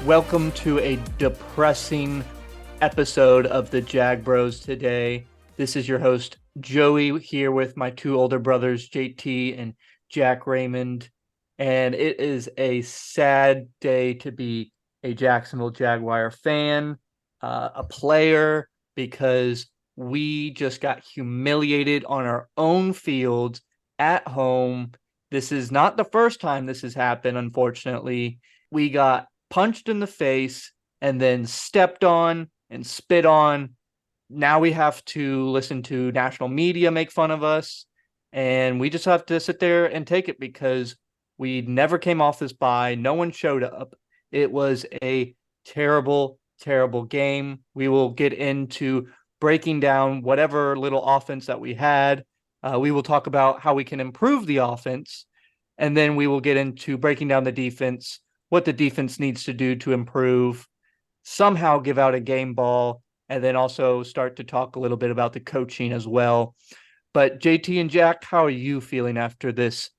Welcome to a depressing episode of the Jag Bros today. This is your host, Joey, here with my two older brothers, JT and Jack Raymond. And it is a sad day to be a Jacksonville Jaguar fan, a player, because we just got humiliated on our own field at home. This is not the first time this has happened, unfortunately. We got punched in the face and then stepped on and spit on. Now we have to listen to national media make fun of us, and we just have to sit there and take it because we never came off this bye. No one showed up. It was a terrible, terrible game. We will get into breaking down whatever little offense that we had. We will talk about how we can improve the offense, and then we will get into breaking down the defense, what the defense needs to do to improve, somehow give out a game ball, and then also start to talk a little bit about the coaching as well. But JT and Jack, how are you feeling after this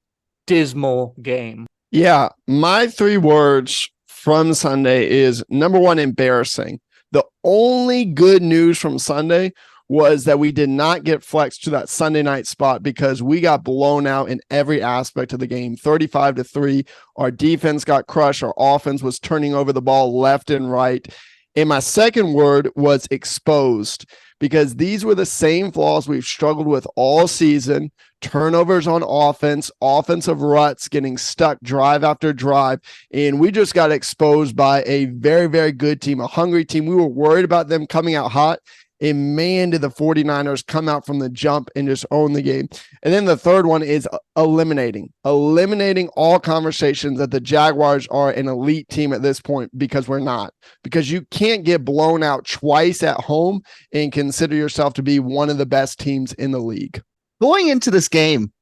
dismal game? Yeah, my 3 words from Sunday is, number one, embarrassing. The only good news from Sunday was that we did not get flexed to that Sunday night spot because we got blown out in every aspect of the game, 35-3. Our defense got crushed. Our offense was turning over the ball left and right. And my second word was exposed, because these were the same flaws we've struggled with all season: turnovers on offense, offensive ruts, getting stuck drive after drive. And we just got exposed by a very, very good team, a hungry team. We were worried about them coming out hot. And man, did the 49ers come out from the jump and just own the game. And then the third one is eliminating all conversations that the Jaguars are an elite team at this point, because we're not. Because you can't get blown out twice at home and consider yourself to be one of the best teams in the league. Going into this game,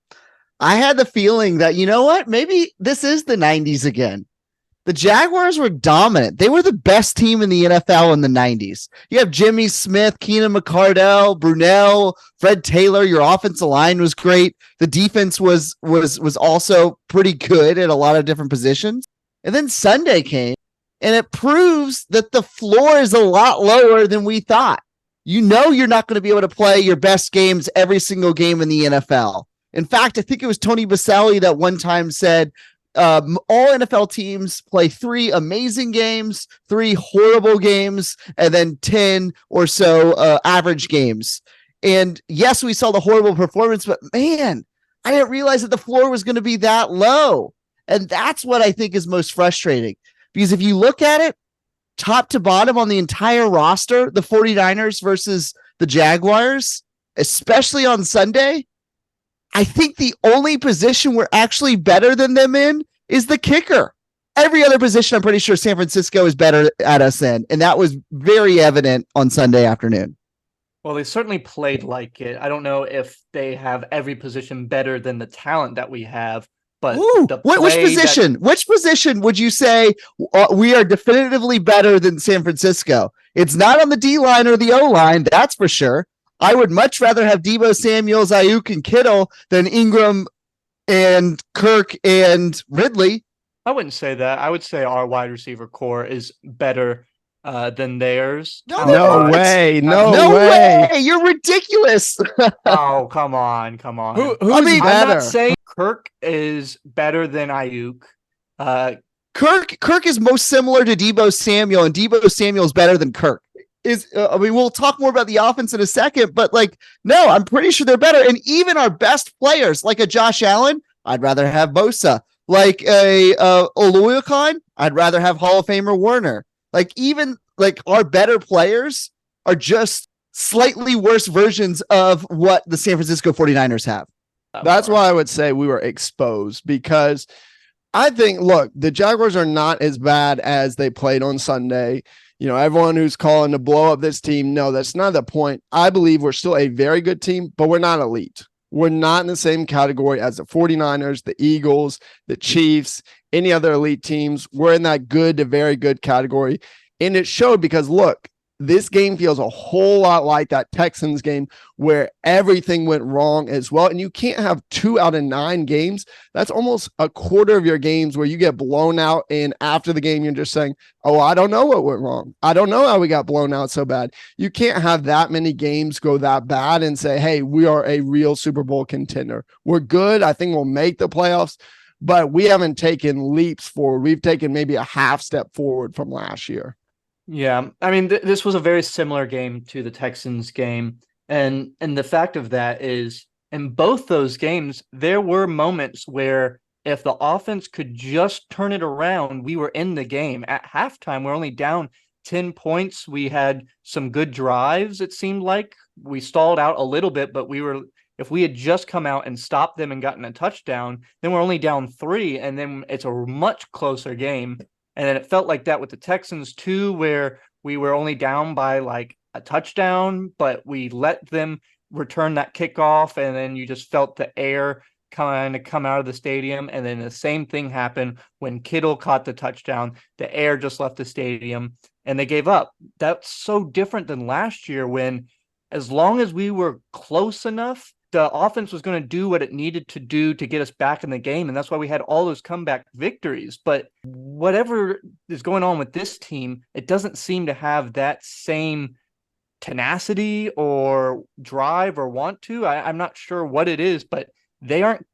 I had the feeling that, you know what, maybe this is the 90s again. The Jaguars were dominant. They were the best team in the NFL in the 90s. You have Jimmy Smith, Keenan McCardell, Brunell, Fred Taylor. Your offensive line was great. The defense was also pretty good at a lot of different positions. And then Sunday came, and it proves that the floor is a lot lower than we thought. You know you're not going to be able to play your best games every single game in the NFL. In fact, I think it was Tony Baselli that one time said, all NFL teams play 3 amazing games, 3 horrible games, and then 10 or so average games. And yes, we saw the horrible performance, but man, I didn't realize that the floor was going to be that low. And that's what I think is most frustrating, because if you look at it top to bottom on the entire roster, the 49ers versus the Jaguars, especially on Sunday, I think the only position we're actually better than them in is the kicker. Every other position, I'm pretty sure San Francisco is better at us in, and that was very evident on Sunday afternoon. Well, they certainly played like it. I don't know if they have every position better than the talent that we have, but which position would you say we are definitively better than San Francisco? It's not on the D-line or the O-line, that's for sure. I would much rather have Deebo Samuels, Ayuk, and Kittle than Ingram and Kirk and Ridley. I wouldn't say that. I would say our wide receiver core is better than theirs. No way. You're ridiculous. Oh, come on. Who's I'm better? not saying Kirk is better than Ayuk. Kirk is most similar to Deebo Samuel, and Deebo Samuel is better than Kirk. We'll talk more about the offense in a second, but no, I'm pretty sure they're better. And even our best players, like a Josh Allen, I'd rather have Bosa. Like a Oluokun, I'd rather have Hall of Famer Warner. Even our better players are just slightly worse versions of what the San Francisco 49ers have. That's why I would say we were exposed, because I think, look, the Jaguars are not as bad as they played on Sunday. You know, everyone who's calling to blow up this team, no, that's not the point. I believe we're still a very good team, but we're not elite. We're not in the same category as the 49ers, the Eagles, the Chiefs, any other elite teams. We're in that good to very good category. And it showed because, look, this game feels a whole lot like that Texans game where everything went wrong as well. And you can't have 2 out of 9 games. That's almost a quarter of your games where you get blown out. And after the game, you're just saying, oh, I don't know what went wrong. I don't know how we got blown out so bad. You can't have that many games go that bad and say, hey, we are a real Super Bowl contender. We're good. I think we'll make the playoffs, but we haven't taken leaps forward. We've taken maybe a half step forward from last year. Yeah, I mean, this was a very similar game to the Texans game. And the fact of that is, in both those games, there were moments where if the offense could just turn it around, we were in the game. At halftime, we're only down 10 points. We had some good drives, it seemed like. We stalled out a little bit, but if we had just come out and stopped them and gotten a touchdown, then we're only down 3, and then it's a much closer game. And then it felt like that with the Texans too, where we were only down by like a touchdown, but we let them return that kickoff. And then you just felt the air kind of come out of the stadium. And then the same thing happened when Kittle caught the touchdown. The air just left the stadium and they gave up. That's so different than last year when, as long as we were close enough, the offense was going to do what it needed to do to get us back in the game. And that's why we had all those comeback victories. But whatever is going on with this team, it doesn't seem to have that same tenacity or drive or want to. I'm not sure what it is, but they aren't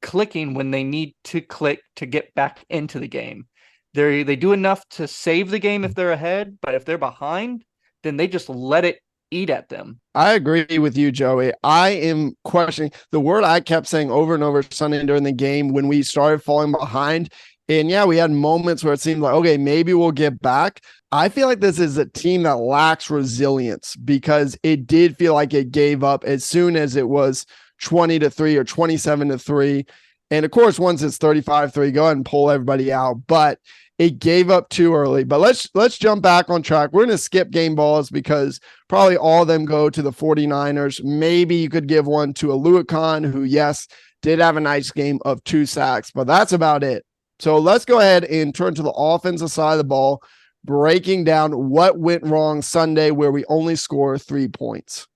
clicking when they need to click to get back into the game. They do enough to save the game if they're ahead, but if they're behind, then they just let it eat at them. I agree with you, Joey. I am questioning the word I kept saying over and over Sunday during the game when we started falling behind. And yeah, we had moments where it seemed like, okay, maybe we'll get back. I feel like this is a team that lacks resilience because it did feel like it gave up as soon as it was 20-3 or 27-3. And of course, once it's 35-3, go ahead and pull everybody out. But it gave up too early. But let's jump back on track. We're going to skip game balls because probably all of them go to the 49ers. Maybe you could give one to Aluakon, who, yes, did have a nice game of 2 sacks, but that's about it. So let's go ahead and turn to the offensive side of the ball, breaking down what went wrong Sunday where we only score 3 points.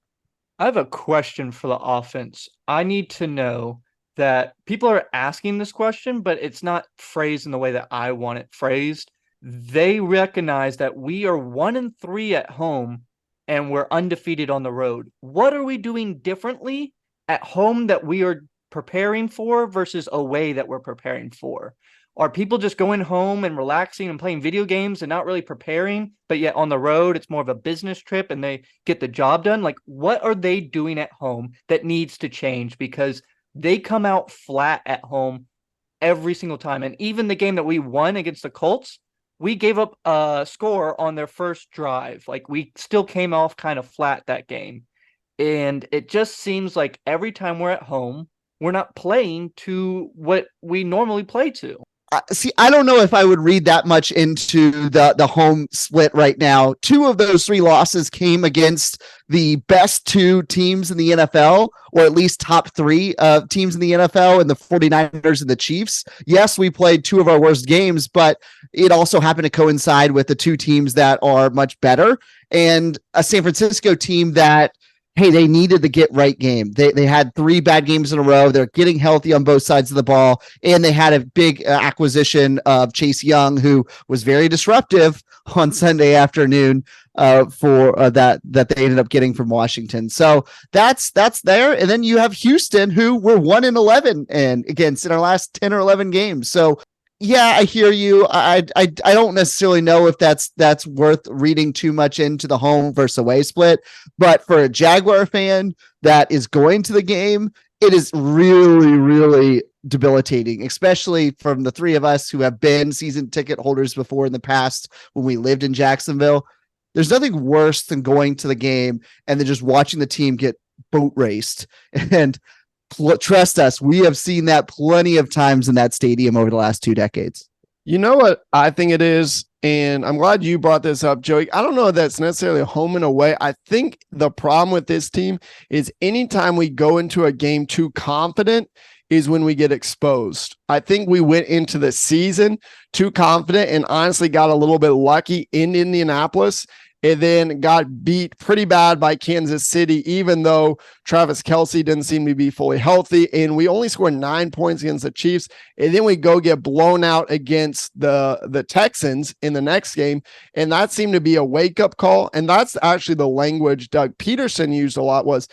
I have a question for the offense. I need to know that people are asking this question, but it's not phrased in the way that I want it phrased. They recognize that we are 1-3 at home and we're undefeated on the road. What are we doing differently at home that we are preparing for versus away that we're preparing for? Are people just going home and relaxing and playing video games and not really preparing, but yet on the road, it's more of a business trip and they get the job done? Like, what are they doing at home that needs to change? Because they come out flat at home every single time. And even the game that we won against the Colts, we gave up a score on their first drive. Like, we still came off kind of flat that game. And it just seems like every time we're at home, we're not playing to what we normally play to. See, I don't know if I would read that much into the home split right now. 2 of those 3 losses came against the best 2 teams in the NFL, or at least top 3 teams in the NFL, and the 49ers and the Chiefs. Yes, we played 2 of our worst games, but it also happened to coincide with the 2 teams that are much better, and a San Francisco team that, hey, they needed the get right game. They had 3 bad games in a row. They're getting healthy on both sides of the ball. And they had a big acquisition of Chase Young, who was very disruptive on Sunday afternoon for that they ended up getting from Washington. So that's there. And then you have Houston, who were 1-11 and against in our last 10 or 11 games. So yeah, I hear you. I don't necessarily know if that's worth reading too much into the home versus away split, but for a Jaguar fan that is going to the game, it is really, really debilitating, especially from the 3 of us who have been season ticket holders before in the past when we lived in Jacksonville. There's nothing worse than going to the game and then just watching the team get boat raced. And trust us, we have seen that plenty of times in that stadium over the last 2 decades. You know what I think it is? And I'm glad you brought this up, Joey. I don't know if that's necessarily home and away. I think the problem with this team is anytime we go into a game too confident is when we get exposed. I think we went into the season too confident and honestly got a little bit lucky in Indianapolis. and then got beat pretty bad by Kansas City, even though Travis Kelce didn't seem to be fully healthy. And we only scored 9 points against the Chiefs. And then we go get blown out against the Texans in the next game. And that seemed to be a wake-up call. And that's actually the language Doug Peterson used a lot was,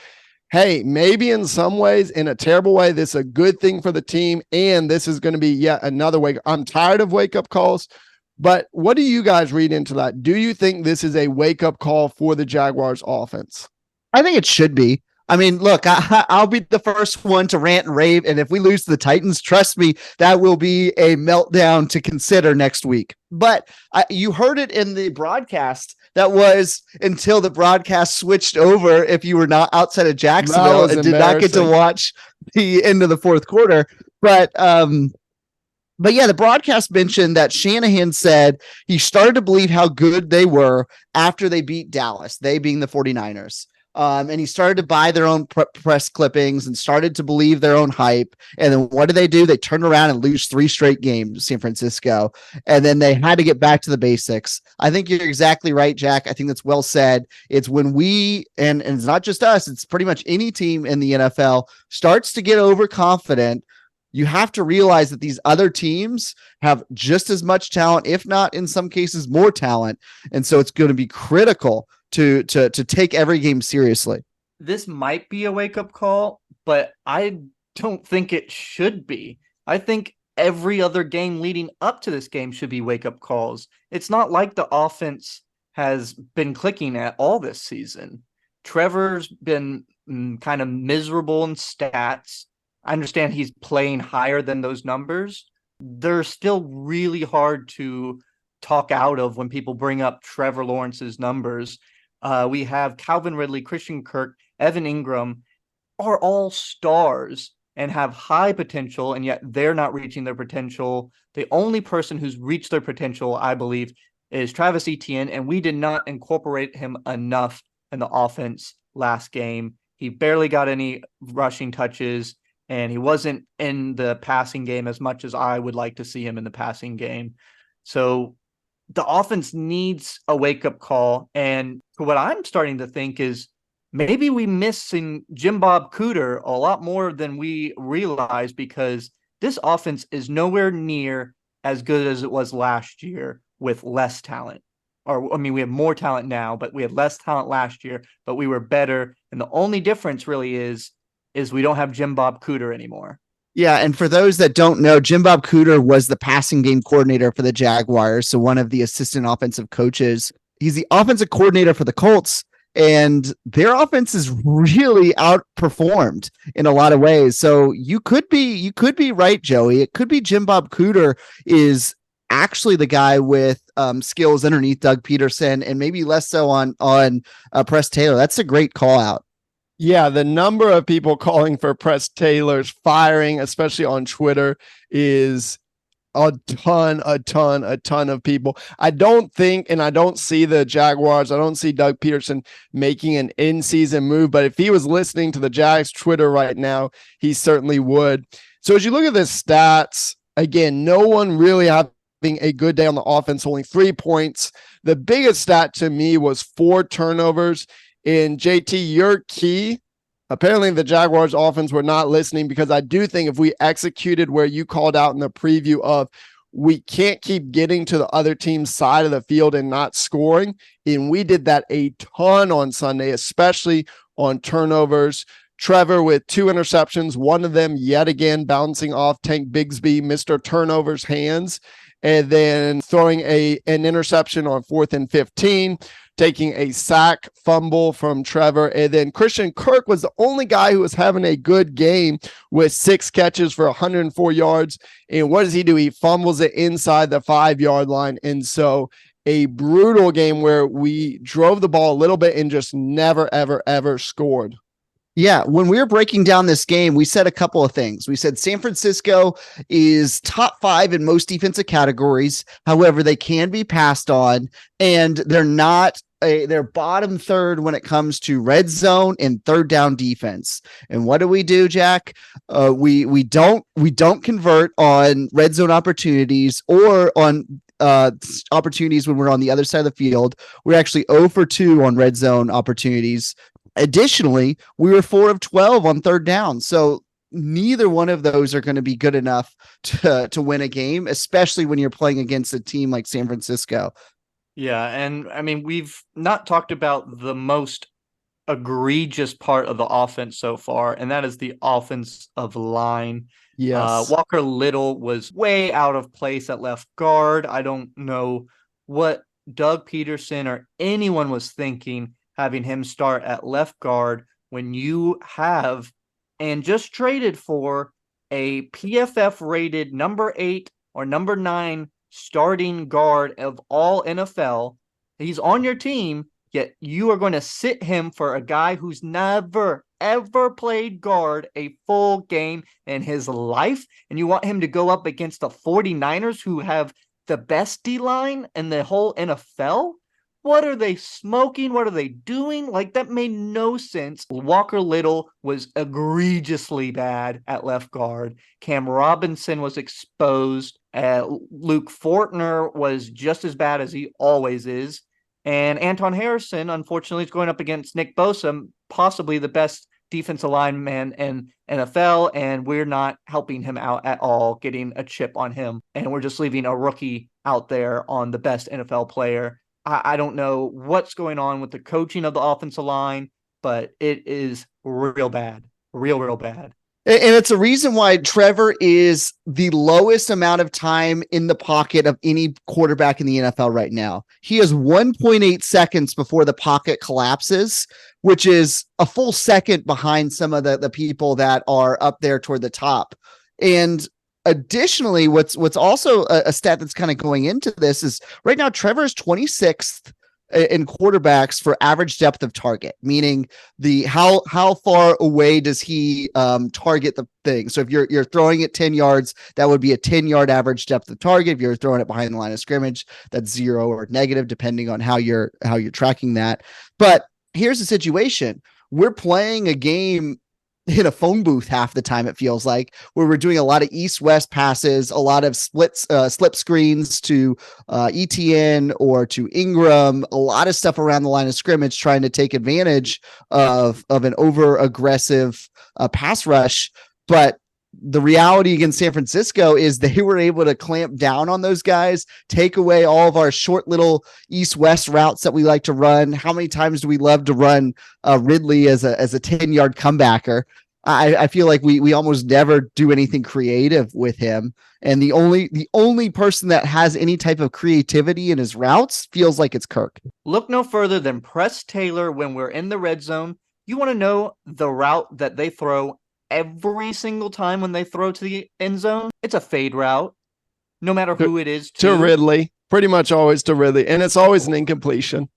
hey, maybe in some ways, in a terrible way, this is a good thing for the team. And this is going to be yet another wake. I'm tired of wake-up calls. But what do you guys read into that? Do you think this is a wake-up call for the Jaguars offense? I think it should be. I mean, look, I'll be the first one to rant and rave. And if we lose to the Titans, trust me, that will be a meltdown to consider next week. But you heard it in the broadcast. That was until the broadcast switched over. If you were not outside of Jacksonville and did not get to watch the end of the fourth quarter. But yeah, the broadcast mentioned that Shanahan said he started to believe how good they were after they beat Dallas, they being the 49ers. And he started to buy their own press clippings and started to believe their own hype. And then what do? They turn around and lose 3 straight games, San Francisco. And then they had to get back to the basics. I think you're exactly right, Jack. I think that's well said. It's when we, and it's not just us, it's pretty much any team in the NFL starts to get overconfident. You have to realize that these other teams have just as much talent, if not in some cases more talent. And so it's going to be critical to take every game seriously. This might be a wake-up call, but I don't think it should be. I think every other game leading up to this game should be wake-up calls. It's not like the offense has been clicking at all this season. Trevor's been kind of miserable in stats. I understand he's playing higher than those numbers. They're still really hard to talk out of when people bring up Trevor Lawrence's numbers. We have Calvin Ridley, Christian Kirk, Evan Ingram are all stars and have high potential, and yet they're not reaching their potential. The only person who's reached their potential, I believe, is Travis Etienne, and we did not incorporate him enough in the offense last game. He barely got any rushing touches, and he wasn't in the passing game as much as I would like to see him in the passing game. So the offense needs a wake-up call. And what I'm starting to think is maybe we missing Jim Bob Cooter a lot more than we realize, because this offense is nowhere near as good as it was last year with less talent. Or, I mean, we have more talent now, but we had less talent last year, but we were better. And the only difference really is we don't have Jim Bob Cooter anymore. Yeah, and for those that don't know, Jim Bob Cooter was the passing game coordinator for the Jaguars, so one of the assistant offensive coaches. He's the offensive coordinator for the Colts, and their offense is really outperformed in a lot of ways. So you could be right, Joey. It could be Jim Bob Cooter is actually the guy with skills underneath Doug Peterson, and maybe less so on Press Taylor. That's a great call out. Yeah, the number of people calling for Press Taylor's firing, especially on Twitter, is a ton of people. I don't think, and I don't see the Jaguars, I don't see Doug Peterson making an in-season move, but if he was listening to the Jags Twitter right now, he certainly would. So as you look at the stats, again, no one really having a good day on the offense, only 3 points. The biggest stat to me was 4 turnovers. And JT, your key, apparently the Jaguars offense were not listening, because I do think if we executed where you called out in the preview of we can't keep getting to the other team's side of the field and not scoring, and we did that a ton on Sunday, especially on turnovers. Trevor with 2 interceptions, one of them yet again bouncing off Tank Bigsby, Mr. Turnover's hands, and then throwing an interception on 4th and 15. Taking a sack fumble from Trevor. And then Christian Kirk was the only guy who was having a good game with 6 catches for 104 yards. And what does he do? He fumbles it inside the 5-yard line. And so a brutal game where we drove the ball a little bit and just never, ever scored. Yeah, when we were breaking down this game, we said a couple of things. We said San Francisco is top 5 in most defensive categories. However, they can be passed on, and they're bottom 3rd when it comes to red zone and 3rd down defense. And what do, Jack? We don't convert on red zone opportunities or on opportunities when we're on the other side of the field. We're actually 0 for 2 on red zone opportunities. Additionally, we were 4 of 12 on third down. So neither one of those are going to be good enough to win a game, especially when you're playing against a team like San Francisco. Yeah, and I mean, we've not talked about the most egregious part of the offense so far, and that is the offensive line. Yes. Walker Little was way out of place at left guard. I don't know what Doug Peterson or anyone was thinking having him start at left guard when you have and just traded for a PFF rated number 8 or number 9 starting guard of all NFL. He's on your team, yet you are going to sit him for a guy who's never, ever played guard a full game in his life. And you want him to go up against the 49ers, who have the best D-line in the whole NFL? What are they smoking? What are they doing? Like, that made no sense. Walker Little was egregiously bad at left guard. Cam Robinson was exposed. Luke Fortner was just as bad as he always is. And Anton Harrison, unfortunately, is going up against Nick Bosa, possibly the best defensive lineman in NFL, and we're not helping him out at all, getting a chip on him. And we're just leaving a rookie out there on the best NFL player. I don't know what's going on with the coaching of the offensive line, but it is real bad, real bad. And it's a reason why Trevor is the lowest amount of time in the pocket of any quarterback in the NFL right now. He has 1.8 seconds before the pocket collapses, which is a full second behind some of the people that are up there toward the top. And additionally, what's also a stat that's kind of going into this is right now Trevor is 26th in quarterbacks for average depth of target, meaning the how far away does he target the thing. So if you're throwing it 10 yards, that would be a 10-yard average depth of target. If you're throwing it behind the line of scrimmage, that's 0 or negative, depending on how you're tracking that. But here's the situation: we're playing a game in a phone booth half the time, it feels like, where we're doing a lot of east-west passes, a lot of slip screens to ETN or to Ingram, a lot of stuff around the line of scrimmage, trying to take advantage of an over-aggressive pass rush. But the reality against San Francisco is they were able to clamp down on those guys, take away all of our short little east-west routes that we like to run. How many times do we love to run Ridley as a 10-yard comebacker? I feel like we almost never do anything creative with him. And the only person that has any type of creativity in his routes feels like it's Kirk. Look no further than Press Taylor when we're in the red zone. You want to know the route that they throw every single time when they throw to the end zone? It's a fade route, no matter who it is. To Ridley, pretty much always to Ridley, and it's always an incompletion.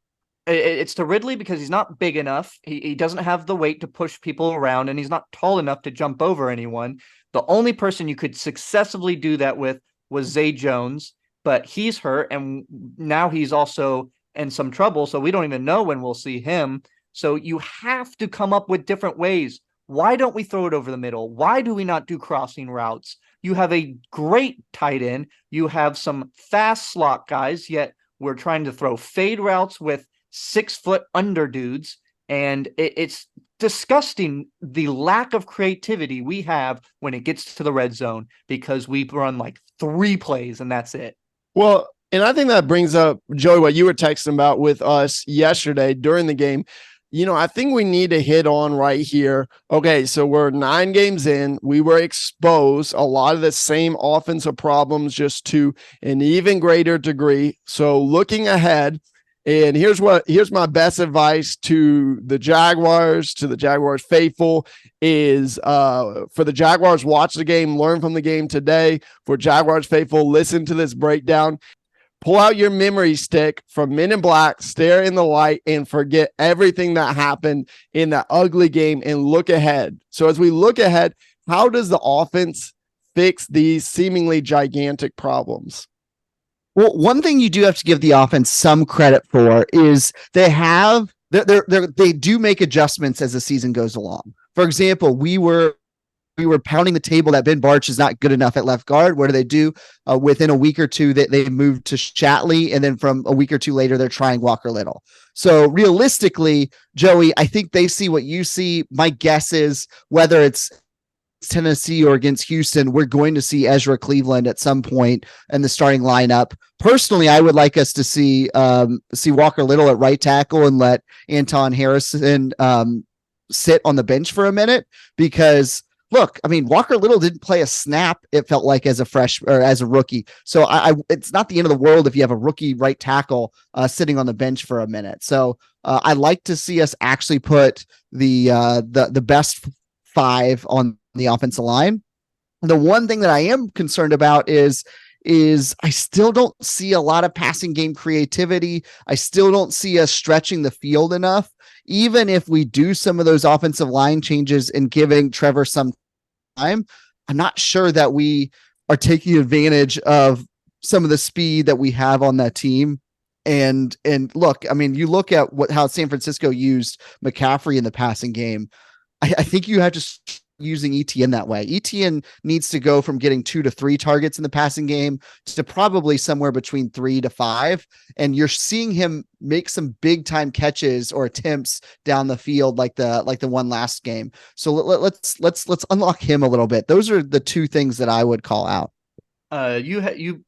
It's to Ridley because he's not big enough. He doesn't have the weight to push people around, and he's not tall enough to jump over anyone. The only person you could successfully do that with was Zay Jones, but he's hurt, and now he's also in some trouble, so we don't even know when we'll see him. So you have to come up with different ways. Why don't we throw it over the middle? Why do we not do crossing routes? You have a great tight end. You have some fast slot guys, yet we're trying to throw fade routes with 6-foot under dudes. And it's disgusting the lack of creativity we have when it gets to the red zone, because we run like 3 plays and that's it. Well, and I think that brings up, Joey, what you were texting about with us yesterday during the game. You know, I think we need to hit on right here. Okay, so we're 9 games in. We were exposed a lot of the same offensive problems, just to an even greater degree. So looking ahead, and here's my best advice to the Jaguars, to the Jaguars faithful, is for the Jaguars, watch the game, learn from the game today. For Jaguars faithful, listen to this breakdown. Pull out your memory stick from Men in Black, stare in the light, and forget everything that happened in that ugly game and look ahead. So as we look ahead, how does the offense fix these seemingly gigantic problems? Well, one thing you do have to give the offense some credit for is they do make adjustments as the season goes along. For example, we were were pounding the table that Ben Barch is not good enough at left guard. What do? Within a week or two, they moved to Shatley, and then from a week or two later, they're trying Walker Little. So realistically, Joey, I think they see what you see. My guess is whether it's Tennessee or against Houston, we're going to see Ezra Cleveland at some point in the starting lineup. Personally, I would like us to see Walker Little at right tackle and let Anton Harrison sit on the bench for a minute, because look, I mean, Walker Little didn't play a snap, it felt like, as a or as a rookie. So it's not the end of the world if you have a rookie right tackle sitting on the bench for a minute. So I like to see us actually put the best 5 on the offensive line. The one thing that I am concerned about is I still don't see a lot of passing game creativity. I still don't see us stretching the field enough. Even if we do some of those offensive line changes and giving Trevor some time, I'm not sure that we are taking advantage of some of the speed that we have on that team. And look, I mean, you look at how San Francisco used McCaffrey in the passing game. I think you have to using ETN that way. ETN needs to go from getting 2 to 3 targets in the passing game to probably somewhere between 3 to 5. And you're seeing him make some big time catches or attempts down the field, like the one last game. So let's unlock him a little bit. Those are the 2 things that I would call out. You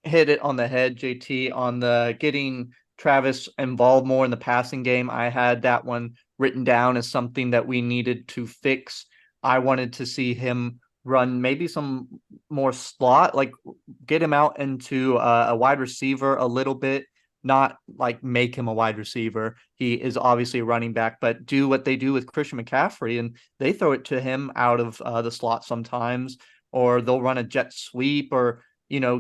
hit it on the head, JT, on the getting Travis involved more in the passing game. I had that one written down as something that we needed to fix. I wanted to see him run maybe some more slot, like get him out into a wide receiver a little bit, not like make him a wide receiver. He is obviously a running back, but do what they do with Christian McCaffrey, and they throw it to him out of the slot sometimes, or they'll run a jet sweep, or,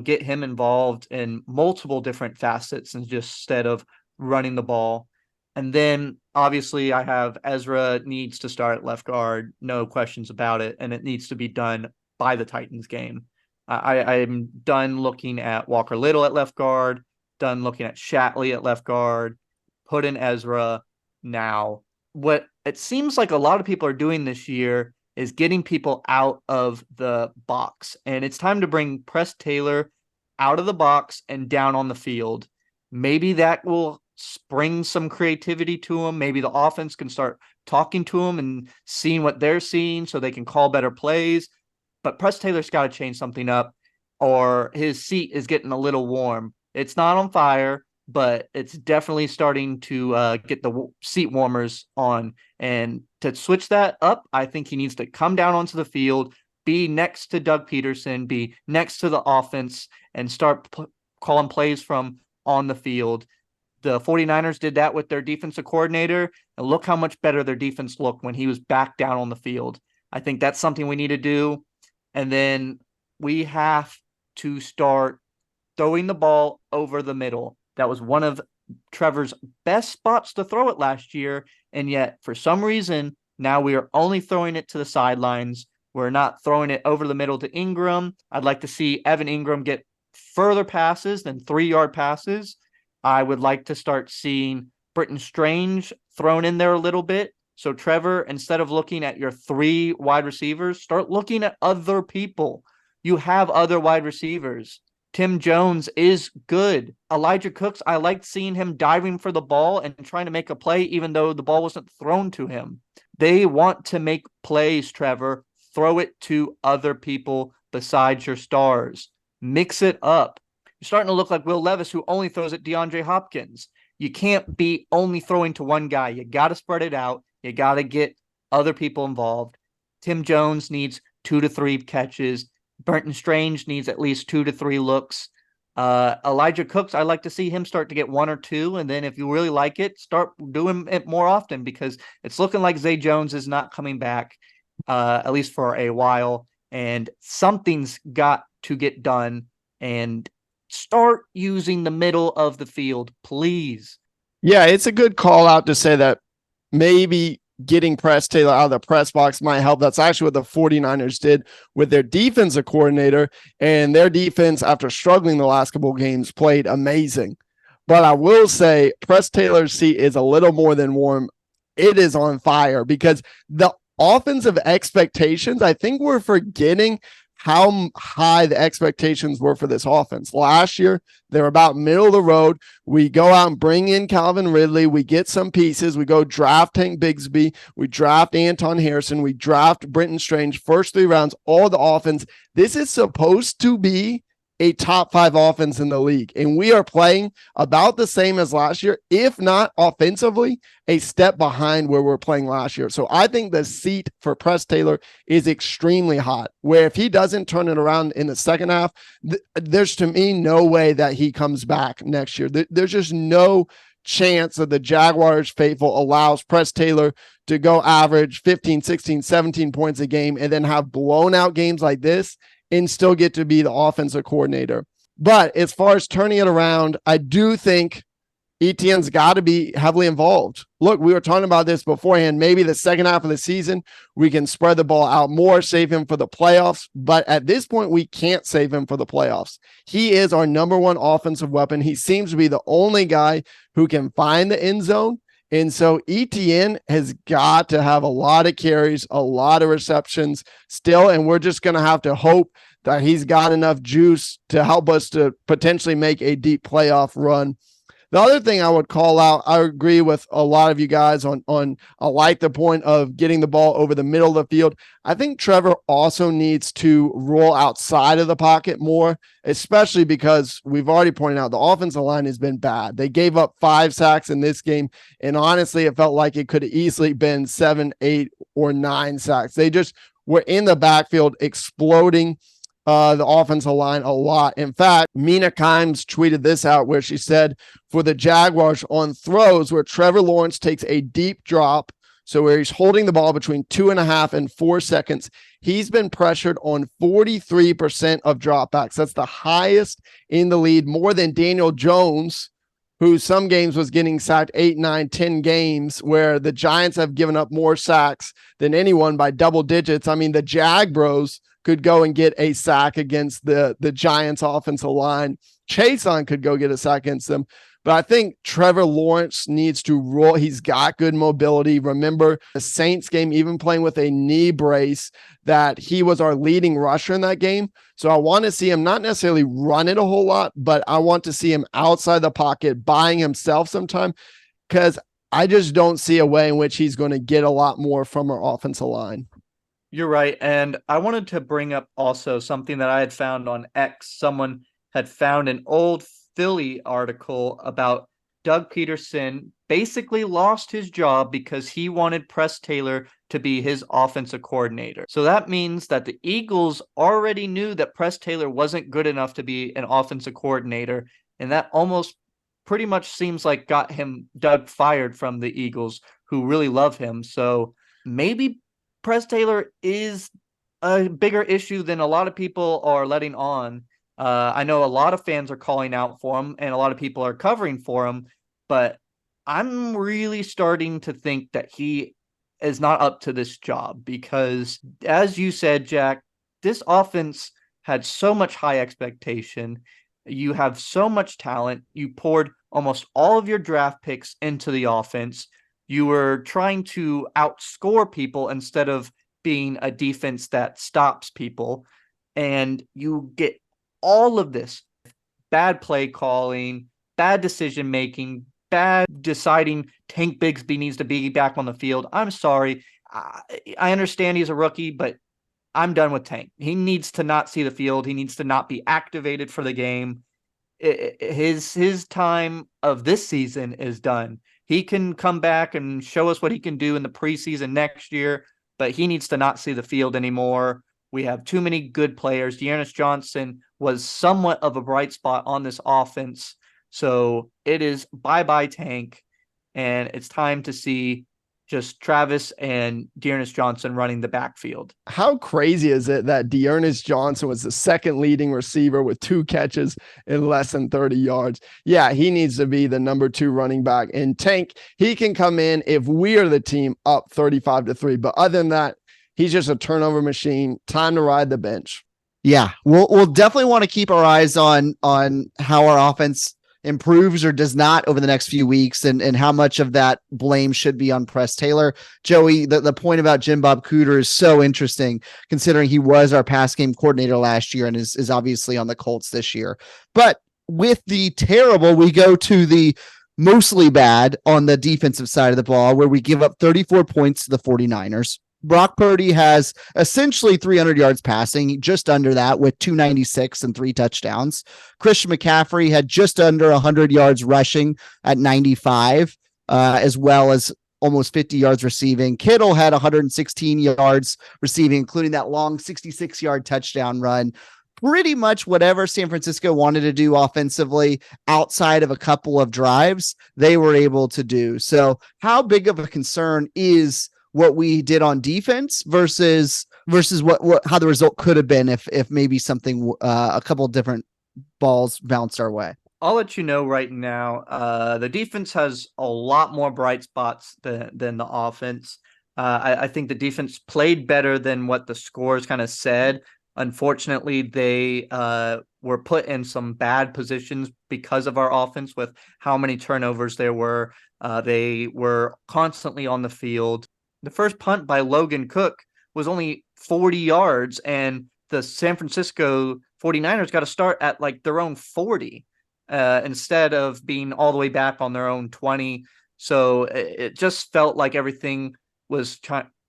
get him involved in multiple different facets instead of running the ball. And then obviously I have Ezra needs to start at left guard, no questions about it, and it needs to be done by the Titans game. I'm done looking at Walker Little at left guard, done looking at Shatley at left guard, put in Ezra now. What it seems like a lot of people are doing this year is getting people out of the box, and it's time to bring Press Taylor out of the box and down on the field. Maybe that will spring some creativity to him. Maybe the offense can start talking to him and seeing what they're seeing so they can call better plays. But Press Taylor's got to change something up, or his seat is getting a little warm. It's not on fire, but it's definitely starting to get the seat warmers on. And to switch that up, I think he needs to come down onto the field, be next to Doug Peterson, be next to the offense, and start calling plays from on the field. The 49ers did that with their defensive coordinator, and look how much better their defense looked when he was back down on the field. I think that's something we need to do. And then we have to start throwing the ball over the middle. That was one of Trevor's best spots to throw it last year, and yet for some reason now we are only throwing it to the sidelines. We're not throwing it over the middle to Ingram. I'd like to see Evan Ingram get further passes than 3-yard passes. I would like to start seeing Britton Strange thrown in there a little bit. So Trevor, instead of looking at your 3 wide receivers, start looking at other people. You have other wide receivers. Tim Jones is good. Elijah Cooks, I liked seeing him diving for the ball and trying to make a play even though the ball wasn't thrown to him. They want to make plays, Trevor. Throw it to other people besides your stars. Mix it up. You're starting to look like Will Levis, who only throws at DeAndre Hopkins. You can't be only throwing to one guy. You got to spread it out. You got to get other people involved. Tim Jones needs 2 to 3 catches. Britton Strange needs at least 2 to 3 looks. Elijah Cooks, I'd like to see him start to get 1 or 2. And then if you really like it, start doing it more often, because it's looking like Zay Jones is not coming back, at least for a while. And something's got to get done. And start using the middle of the field, please. Yeah, it's a good call out to say that maybe getting Press Taylor out of the press box might help. That's actually what the 49ers did with their defensive coordinator, and their defense, after struggling the last couple of games, played amazing. But I will say Press Taylor's seat is a little more than warm. It is on fire, because the offensive expectations, I think we're forgetting how high the expectations were for this offense. Last year, they were about middle of the road. We go out and bring in Calvin Ridley. We get some pieces. We go draft Tank Bigsby. We draft Anton Harrison. We draft Brenton Strange. First 3 rounds, all the offense. This is supposed to be a top 5 offense in the league. And we are playing about the same as last year, if not offensively, a step behind where we're playing last year. So I think the seat for Press Taylor is extremely hot, where if he doesn't turn it around in the second half, there's to me no way that he comes back next year. There's just no chance that the Jaguars faithful allows Press Taylor to go average 15, 16, 17 points a game and then have blown out games like this and still get to be the offensive coordinator. But as far as turning it around, I do think Etienne's got to be heavily involved. Look, we were talking about this beforehand. Maybe the second half of the season, we can spread the ball out more, save him for the playoffs. But at this point, we can't save him for the playoffs. He is our number 1 offensive weapon. He seems to be the only guy who can find the end zone. And so Etienne has got to have a lot of carries, a lot of receptions still, and we're just going to have to hope that he's got enough juice to help us to potentially make a deep playoff run. The other thing I would call out, I agree with a lot of you guys on I like the point of getting the ball over the middle of the field. I think Trevor also needs to roll outside of the pocket more, especially because we've already pointed out the offensive line has been bad. They gave up 5 sacks in this game, and honestly, it felt like it could have easily been 7, 8, or 9 sacks. They just were in the backfield exploding the offensive line a lot. In fact, Mina Kimes tweeted this out where she said, for the Jaguars on throws where Trevor Lawrence takes a deep drop, so where he's holding the ball between 2.5 and 4 seconds, he's been pressured on 43% of dropbacks. That's the highest in the lead, more than Daniel Jones, who some games was getting sacked 8, 9, 10 games, where the Giants have given up more sacks than anyone by double digits. I mean, the Jag Bros could go and get a sack against the Giants offensive line. Chason could go get a sack against them. But I think Trevor Lawrence needs to roll. He's got good mobility. Remember the Saints game, even playing with a knee brace, that he was our leading rusher in that game. So I want to see him not necessarily run it a whole lot, but I want to see him outside the pocket, buying himself some time, because I just don't see a way in which he's going to get a lot more from our offensive line. You're right. And I wanted to bring up also something that I had found on X. Someone had found an old Philly article about Doug Peterson basically lost his job because he wanted Press Taylor to be his offensive coordinator. So that means that the Eagles already knew that Press Taylor wasn't good enough to be an offensive coordinator. And that almost pretty much seems like got Doug fired from the Eagles, who really love him. So maybe Press Taylor is a bigger issue than a lot of people are letting on. I know a lot of fans are calling out for him and a lot of people are covering for him, but I'm really starting to think that he is not up to this job because, as you said, Jack, this offense had so much high expectation. You have so much talent. You poured almost all of your draft picks into the offense. You were trying to outscore people instead of being a defense that stops people. And you get all of this bad play calling, bad decision making, bad deciding Tank Bigsby needs to be back on the field. I'm sorry. I understand he's a rookie, but I'm done with Tank. He needs to not see the field. He needs to not be activated for the game. His time of this season is done. He can come back and show us what he can do in the preseason next year, but he needs to not see the field anymore. We have too many good players. Dearness Johnson was somewhat of a bright spot on this offense. So it is bye-bye Tank, and it's time to see just Travis and Dearness Johnson running the backfield. How crazy is it that Dearness Johnson was the second leading receiver with 2 catches in less than 30 yards? Yeah, he needs to be the number 2 running back. And Tank, he can come in if we are the team up 35-3. But other than that, he's just a turnover machine. Time to ride the bench. Yeah, we'll definitely want to keep our eyes on how our offense improves or does not over the next few weeks, and how much of that blame should be on Press Taylor. Joey, the point about Jim Bob Cooter is so interesting, considering he was our pass game coordinator last year and is obviously on the Colts this year. But with the terrible, we go to the mostly bad on the defensive side of the ball, where we give up 34 points to the 49ers. Brock Purdy has essentially 300 yards passing, just under that, with 296 and 3 touchdowns. Christian McCaffrey had just under 100 yards rushing at 95, as well as almost 50 yards receiving. Kittle had 116 yards receiving, including that long 66-yard touchdown run. Pretty much whatever San Francisco wanted to do offensively outside of a couple of drives, they were able to do. So how big of a concern is what we did on defense versus what how the result could have been if maybe something a couple different balls bounced our way? I'll let you know right now. The defense has a lot more bright spots than the offense. I think the defense played better than what the scores kind of said. Unfortunately, they were put in some bad positions because of our offense with how many turnovers there were. They were constantly on the field. The first punt by Logan Cook was only 40 yards, and the San Francisco 49ers got to start at like their own 40 instead of being all the way back on their own 20. So it just felt like everything was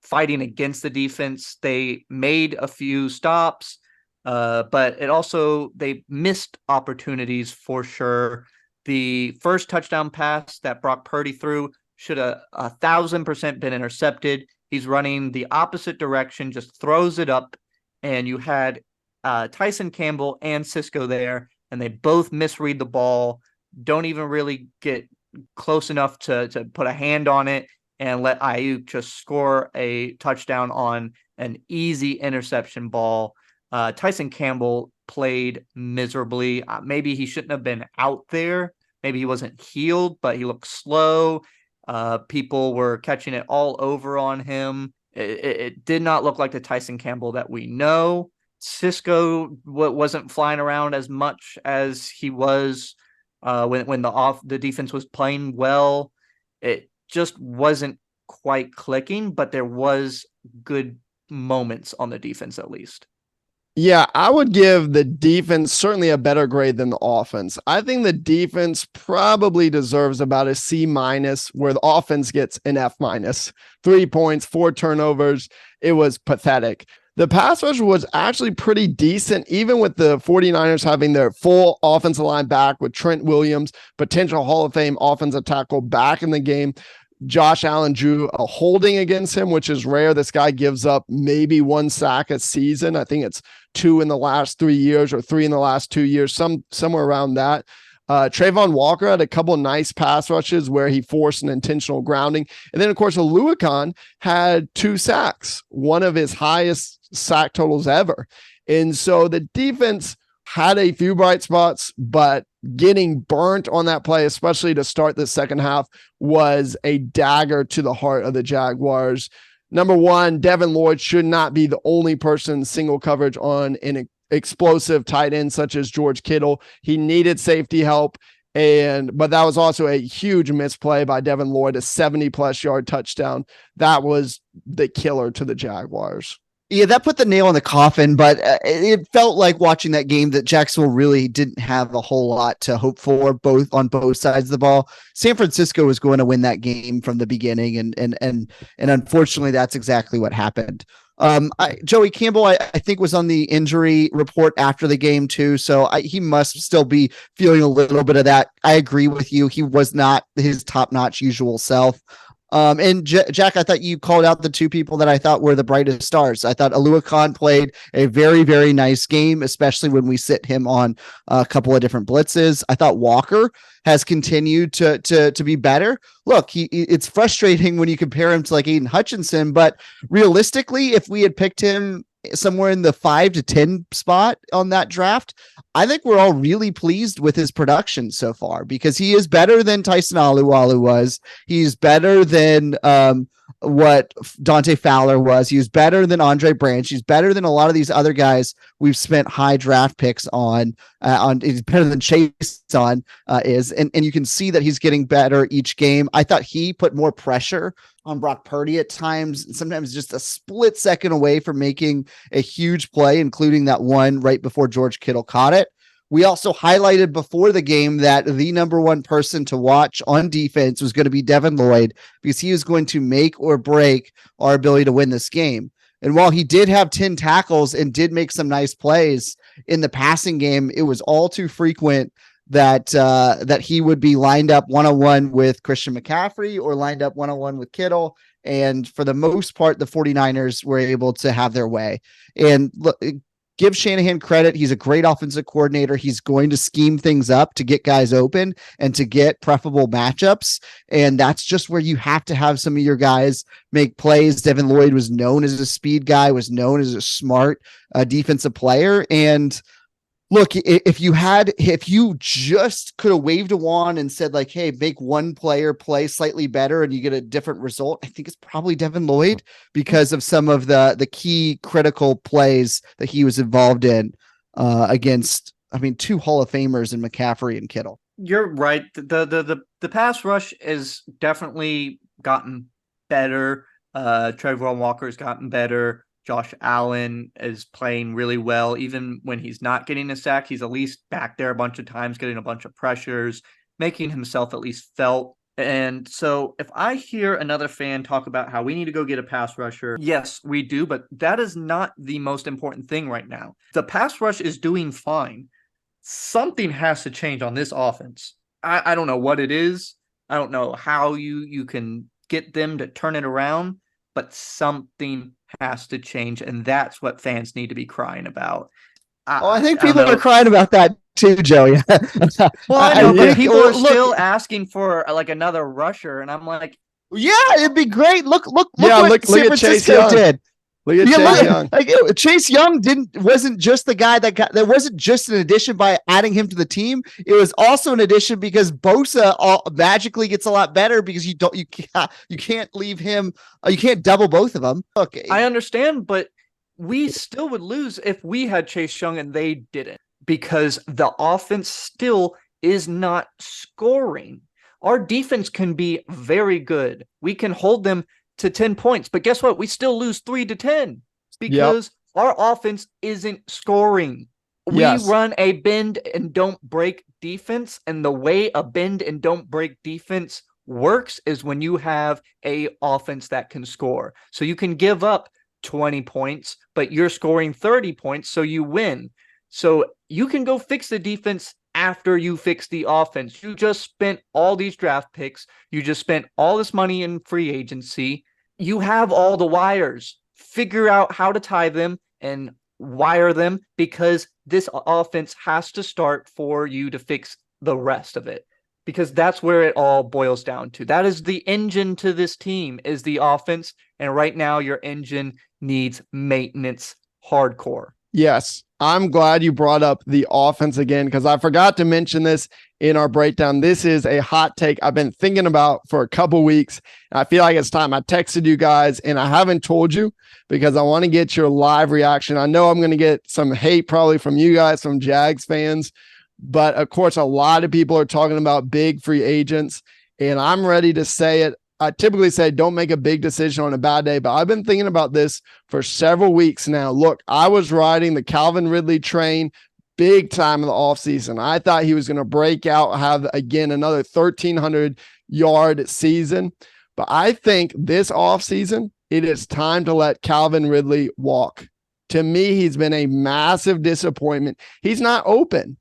fighting against the defense. They made a few stops, but they missed opportunities for sure. The first touchdown pass that Brock Purdy threw should have 1,000% been intercepted. He's running the opposite direction, just throws it up, and you had Tyson Campbell and Cisco there, and they both misread the ball, don't even really get close enough to put a hand on it, and let Ayuk just score a touchdown on an easy interception ball. Tyson Campbell played miserably. Maybe he shouldn't have been out there. Maybe he wasn't healed, but he looked slow. People were catching it all over on him. It did not look like the Tyson Campbell that we know. Cisco wasn't flying around as much as he was when the defense was playing well. It just wasn't quite clicking, but there was good moments on the defense at least. Yeah, I would give the defense certainly a better grade than the offense. I think the defense probably deserves about a C-, where the offense gets an F-. 3 points, 4 turnovers. It was pathetic. The pass rush was actually pretty decent, even with the 49ers having their full offensive line back with Trent Williams, potential Hall of Fame offensive tackle, back in the game. Josh Allen drew a holding against him, which is rare. This guy gives up maybe 1 sack a season. I think it's 2 in the last 3 years or 3 in the last 2 years, somewhere around that. Trayvon Walker had a couple of nice pass rushes where he forced an intentional grounding. And then, of course, Aluakon had 2 sacks, one of his highest sack totals ever. And so the defense had a few bright spots, but getting burnt on that play, especially to start the second half, was a dagger to the heart of the Jaguars. Number one, Devin Lloyd should not be the only person in single coverage on an explosive tight end such as George Kittle. He needed safety help, but that was also a huge misplay by Devin Lloyd, a 70+ yard touchdown. That was the killer to the Jaguars. Yeah, that put the nail in the coffin, but it felt like watching that game that Jacksonville really didn't have a whole lot to hope for on both sides of the ball. San Francisco was going to win that game from the beginning, and unfortunately, that's exactly what happened. Joey Campbell, I think, was on the injury report after the game too, so he must still be feeling a little bit of that. I agree with you; he was not his top-notch usual self. And Jack, I thought you called out the 2 people that I thought were the brightest stars. I thought Aluakon played a very, very nice game, especially when we sit him on a couple of different blitzes. I thought Walker has continued to be better. Look, it's frustrating when you compare him to like Aiden Hutchinson, but realistically, if we had picked him somewhere in the 5 to 10 spot on that draft, I think we're all really pleased with his production so far, because he is better than Tyson Alualu was. He's better than what Dante Fowler was. He was better than Andre Branch. He's better than a lot of these other guys we've spent high draft picks on. He's better than Chase is, and you can see that he's getting better each game. I thought he put more pressure on Brock Purdy at times, sometimes just a split second away from making a huge play, including that one right before George Kittle caught it. We also highlighted before the game that the number one person to watch on defense was going to be Devin Lloyd, because he was going to make or break our ability to win this game. And while he did have 10 tackles and did make some nice plays in the passing game, it was all too frequent that he would be lined up one-on-one with Christian McCaffrey or lined up one-on-one with Kittle. And for the most part, the 49ers were able to have their way. And look, give Shanahan credit. He's a great offensive coordinator. He's going to scheme things up to get guys open and to get preferable matchups. And that's just where you have to have some of your guys make plays. Devin Lloyd was known as a speed guy, was known as a smart defensive player. And look, if you just could have waved a wand and said like, hey, make one player play slightly better and you get a different result, I think it's probably Devin Lloyd, because of some of the key critical plays that he was involved in against, two Hall of Famers in McCaffrey and Kittle. You're right. The pass rush has definitely gotten better. Trayvon Walker's gotten better. Josh Allen is playing really well. Even when he's not getting a sack, he's at least back there a bunch of times, getting a bunch of pressures, making himself at least felt. And so if I hear another fan talk about how we need to go get a pass rusher, yes, we do, but that is not the most important thing right now. The pass rush is doing fine. Something has to change on this offense. I don't know what it is. I don't know how you can get them to turn it around, but something has to change, and that's what fans need to be crying about. I think people are crying about that too, Joey. Well, I know, but people are still asking for like another rusher, and I'm like, yeah, it'd be great. Look what at San Francisco did. Look at Chase Young. Chase Young wasn't just the guy that wasn't just an addition by adding him to the team. It was also an addition because Bosa magically gets a lot better because you can't leave him. You can't double both of them. Okay, I understand, but we still would lose if we had Chase Young and they didn't, because the offense still is not scoring. Our defense can be very good. We can hold them to 10 points, but guess what? We still lose 3-10 because our offense isn't scoring. We run a bend and don't break defense, and the way a bend and don't break defense works is when you have a offense that can score. So you can give up 20 points, but you're scoring 30 points, so you win. So you can go fix the defense after you fix the offense. You just spent all these draft picks. You just spent all this money in free agency. You have all the wires. Figure out how to tie them and wire them, because this offense has to start for you to fix the rest of it, because that's where it all boils down to. That is the engine to this team, is the offense. And right now your engine needs maintenance hardcore. Yes, I'm glad you brought up the offense again, because I forgot to mention this in our breakdown. This is a hot take I've been thinking about for a couple weeks. I feel like it's time. I texted you guys and I haven't told you because I want to get your live reaction. I know I'm going to get some hate probably from you guys, from Jags fans, but of course, a lot of people are talking about big free agents, and I'm ready to say it. I typically say don't make a big decision on a bad day, but I've been thinking about this for several weeks now. Look, I was riding the Calvin Ridley train big time in the offseason. I thought he was going to break out, have again another 1,300-yard season. But I think this offseason, it is time to let Calvin Ridley walk. To me, he's been a massive disappointment. He's not open.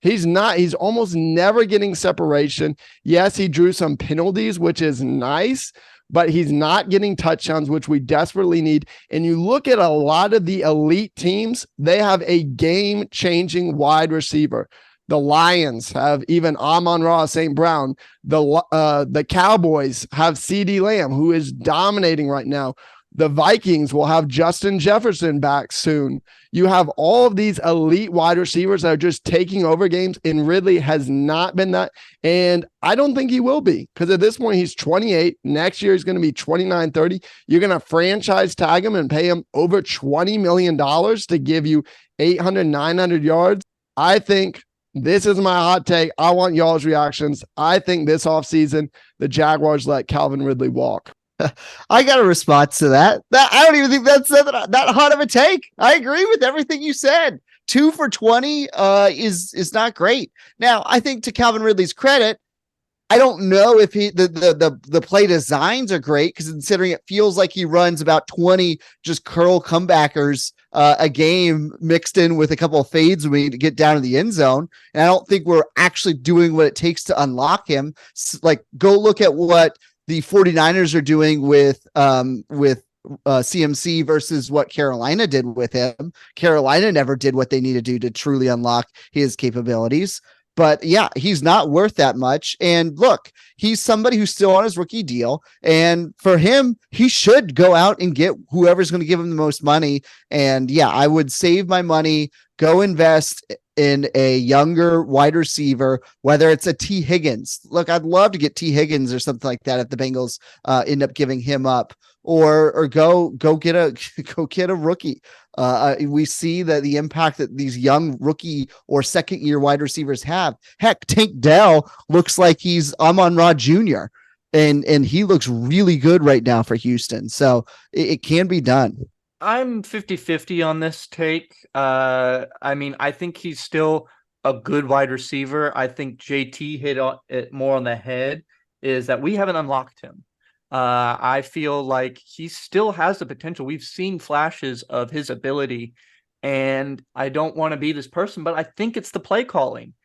He's almost never getting separation. Yes, he drew some penalties, which is nice, but he's not getting touchdowns, which we desperately need. And you look at a lot of the elite teams, they have a game-changing wide receiver. The Lions have even Amon-Ra St. Brown. The Cowboys have CeeDee Lamb, who is dominating right now. The Vikings will have Justin Jefferson back soon. You have all of these elite wide receivers that are just taking over games, and Ridley has not been that. And I don't think he will be, because at this point, he's 28. Next year, he's going to be 29, 30. You're going to franchise tag him and pay him over $20 million to give you 800, 900 yards. I think this is my hot take. I want y'all's reactions. I think this offseason, the Jaguars let Calvin Ridley walk. I got a response to that. I don't even think that's that hot of a take. I agree with everything you said. 2 for 20 is not great. Now, I think to Calvin Ridley's credit, I don't know if the play designs are great, because considering it feels like he runs about 20 just curl comebackers a game mixed in with a couple of fades when we get down to the end zone. And I don't think we're actually doing what it takes to unlock him. Like, go look at what the 49ers are doing with CMC versus what Carolina did with him. Carolina never did what they need to do to truly unlock his capabilities. But yeah, he's not worth that much. And look, he's somebody who's still on his rookie deal. And for him, he should go out and get whoever's going to give him the most money. And yeah, I would save my money, go invest in a younger wide receiver, whether it's a T. Higgins. Look, I'd love to get T. Higgins or something like that if the Bengals end up giving him up, or go get a rookie. We see that the impact that these young rookie or second year wide receivers have. Heck, Tank Dell looks like he's Amon-Ra Jr. and he looks really good right now for Houston. So it can be done. I'm 50-50 on this take. I mean, I think he's still a good wide receiver. I think JT hit it more on the head, is that we haven't unlocked him. I feel like he still has the potential. We've seen flashes of his ability, and I don't want to be this person, but I think it's the play calling.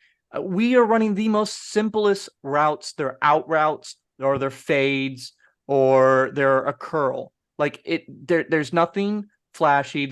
We are running the most simplest routes. They're out routes, or they're fades, or they're a curl. Like there's nothing flashy.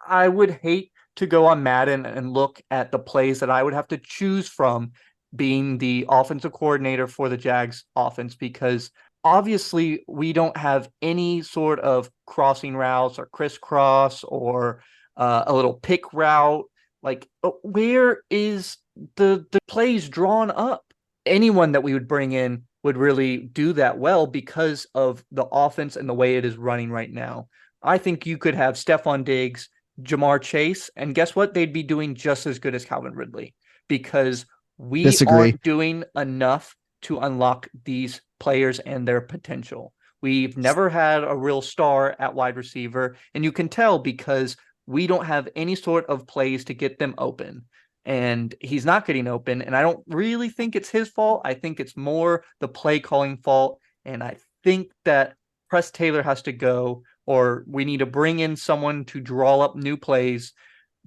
I would hate to go on Madden and look at the plays that I would have to choose from being the offensive coordinator for the Jags offense, because obviously we don't have any sort of crossing routes or crisscross or a little pick route. Like, where is the plays drawn up? Anyone that we would bring in would really do that well because of the offense and the way it is running right now. I think you could have Stephon Diggs, Jamar Chase, and guess what? They'd be doing just as good as Calvin Ridley, because we aren't doing enough to unlock these players and their potential. We've never had a real star at wide receiver, and you can tell because we don't have any sort of plays to get them open. And he's not getting open, and I don't really think it's his fault. I think it's more the play calling fault, and I think that Press Taylor has to go, or we need to bring in someone to draw up new plays,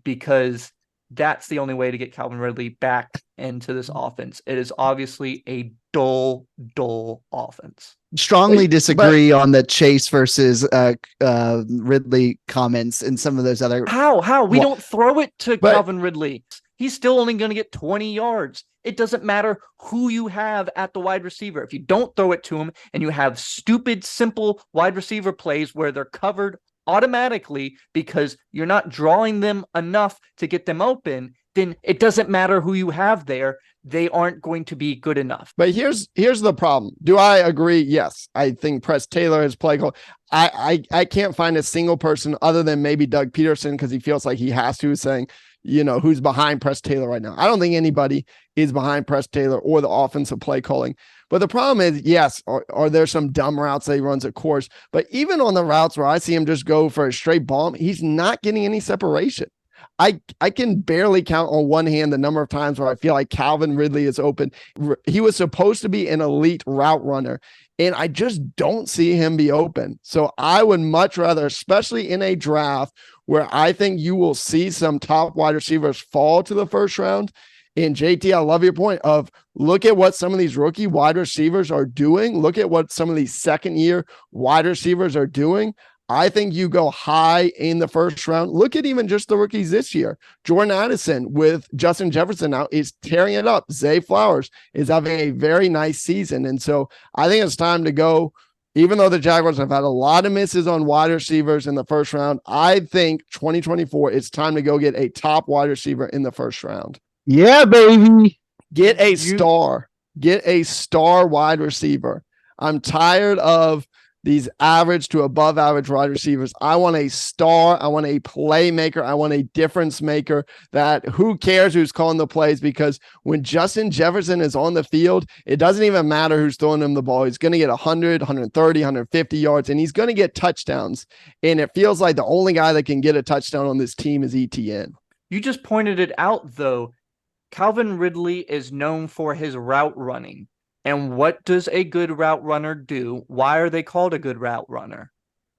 because that's the only way to get Calvin Ridley back into this offense. It is obviously a dull offense. Strongly disagree on the Chase versus Ridley comments and some of those other. How? We don't throw it to Calvin Ridley. He's still only going to get 20 yards. It doesn't matter who you have at the wide receiver. If you don't throw it to him and you have stupid, simple wide receiver plays where they're covered automatically because you're not drawing them enough to get them open, then it doesn't matter who you have there. They aren't going to be good enough. But here's the problem. Do I agree? Yes. I think Press Taylor has play call. I can't find a single person other than maybe Doug Peterson, because he feels like he has to, saying, who's behind Press Taylor right now. I don't think anybody is behind Press Taylor or the offensive play calling. But the problem is, yes, are there some dumb routes that he runs, of course. But even on the routes where I see him just go for a straight bomb, he's not getting any separation. I can barely count on one hand the number of times where I feel like Calvin Ridley is open. He was supposed to be an elite route runner, and I just don't see him be open. So I would much rather, especially in a draft where I think you will see some top wide receivers fall to the first round. And JT, I love your point of look at what some of these rookie wide receivers are doing. Look at what some of these second year wide receivers are doing. I think you go high in the first round. Look at even just the rookies this year. Jordan Addison with Justin Jefferson now is tearing it up. Zay Flowers is having a very nice season. And so I think it's time to go Even though the Jaguars have had a lot of misses on wide receivers in the first round, I think 2024, it's time to go get a top wide receiver in the first round. Yeah, baby. Get a star. Get a star wide receiver. I'm tired of these average to above average wide receivers. I want a star. I want a playmaker. I want a difference maker that who cares who's calling the plays, because when Justin Jefferson is on the field, it doesn't even matter who's throwing him the ball. He's going to get 100, 130, 150 yards, and he's going to get touchdowns. And it feels like the only guy that can get a touchdown on this team is ETN. You just pointed it out, though. Calvin Ridley is known for his route running. And what does a good route runner do? Why are they called a good route runner?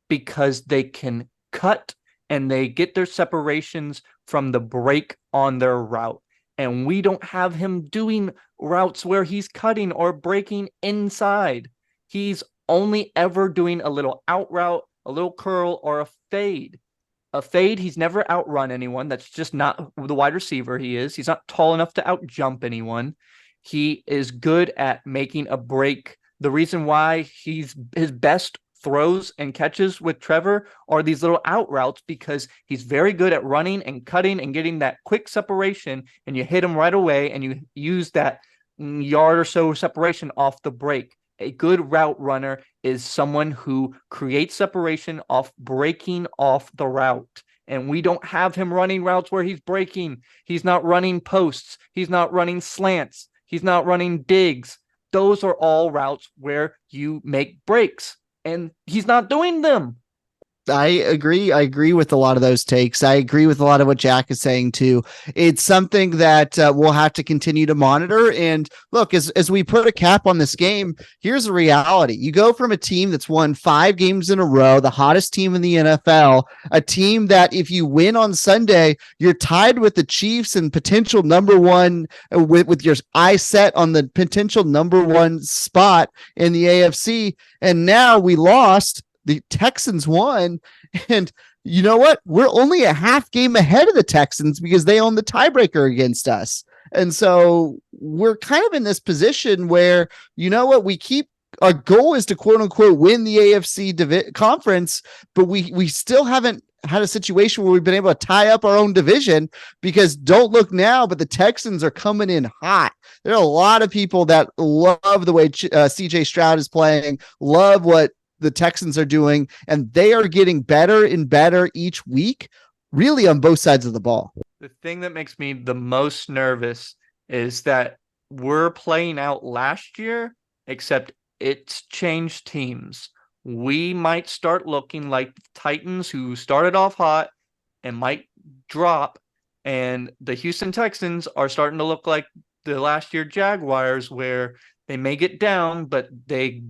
Because they can cut and they get their separations from the break on their route. And we don't have him doing routes where he's cutting or breaking inside. He's only ever doing a little out route, a little curl, or a fade. A fade, he's never outrun anyone. That's just not the wide receiver he is. He's not tall enough to outjump anyone. He is good at making a break. The reason why his best throws and catches with Trevor are these little out routes, because he's very good at running and cutting and getting that quick separation, and you hit him right away and you use that yard or so separation off the break. A good route runner is someone who creates separation off breaking off the route. And we don't have him running routes where he's breaking. He's not running posts. He's not running slants. He's not running digs. Those are all routes where you make breaks, and he's not doing them. I agree. I agree with a lot of those takes. I agree with a lot of what Jack is saying too. It's something that we'll have to continue to monitor. And look, as we put a cap on this game, here's the reality. You go from a team that's won 5 games in a row, the hottest team in the NFL, a team that if you win on Sunday, you're tied with the Chiefs and potential number one with your eye set on the potential number one spot in the AFC. And now we lost. The Texans won, and you know what? We're only a half game ahead of the Texans because they own the tiebreaker against us. And so we're kind of in this position where, you know what? Our goal is to quote unquote win the AFC conference, but we still haven't had a situation where we've been able to tie up our own division, because don't look now, but the Texans are coming in hot. There are a lot of people that love the way CJ Stroud is playing, love what the Texans are doing, and they are getting better and better each week, really on both sides of the ball. The thing that makes me the most nervous is that we're playing out last year, except it's changed teams. We might start looking like the Titans, who started off hot and might drop, and the Houston Texans are starting to look like the last year Jaguars, where they may get down, but they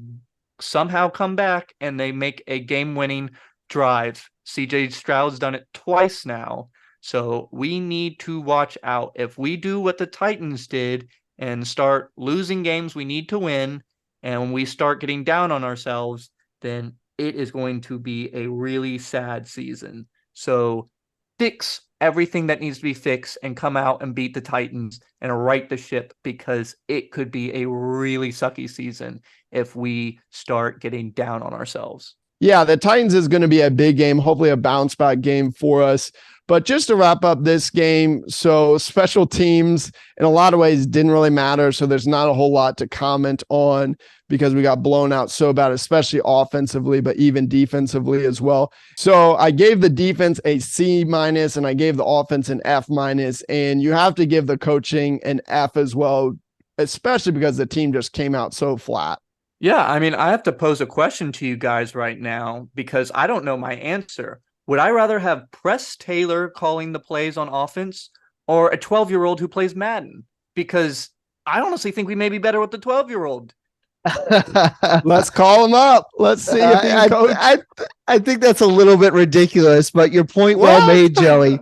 somehow come back and they make a game-winning drive. CJ Stroud's done it twice now, so we need to watch out. If we do what the Titans did and start losing games we need to win, and we start getting down on ourselves, then it is going to be a really sad season. So fix everything that needs to be fixed and come out and beat the Titans and right the ship, because it could be a really sucky season if we start getting down on ourselves. Yeah, the Titans is going to be a big game, hopefully a bounce back game for us. But just to wrap up this game, so special teams in a lot of ways didn't really matter. So there's not a whole lot to comment on because we got blown out so bad, especially offensively, but even defensively as well. So I gave the defense a C- and I gave the offense an F-, and you have to give the coaching an F as well, especially because the team just came out so flat. Yeah, I mean, I have to pose a question to you guys right now because I don't know my answer. Would I rather have Press Taylor calling the plays on offense or a 12-year-old who plays Madden? Because I honestly think we may be better with the 12-year-old. Let's call him up. Let's see if he can coach. I think that's a little bit ridiculous, but your point well made, Joey.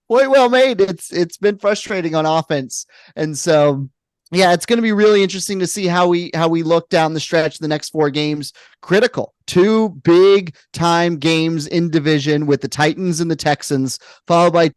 Point well made. It's been frustrating on offense. And so yeah, it's going to be really interesting to see how we look down the stretch the next 4 games. Critical. 2 big time games in division with the Titans and the Texans, followed by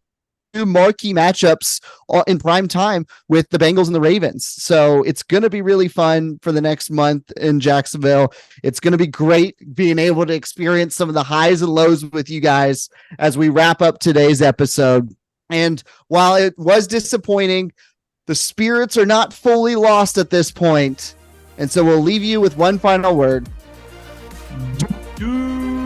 marquee matchups in prime time with the Bengals and the Ravens. So it's going to be really fun for the next month in Jacksonville. It's going to be great being able to experience some of the highs and lows with you guys as we wrap up today's episode. And while it was disappointing, the spirits are not fully lost at this point. And so we'll leave you with one final word. Dude.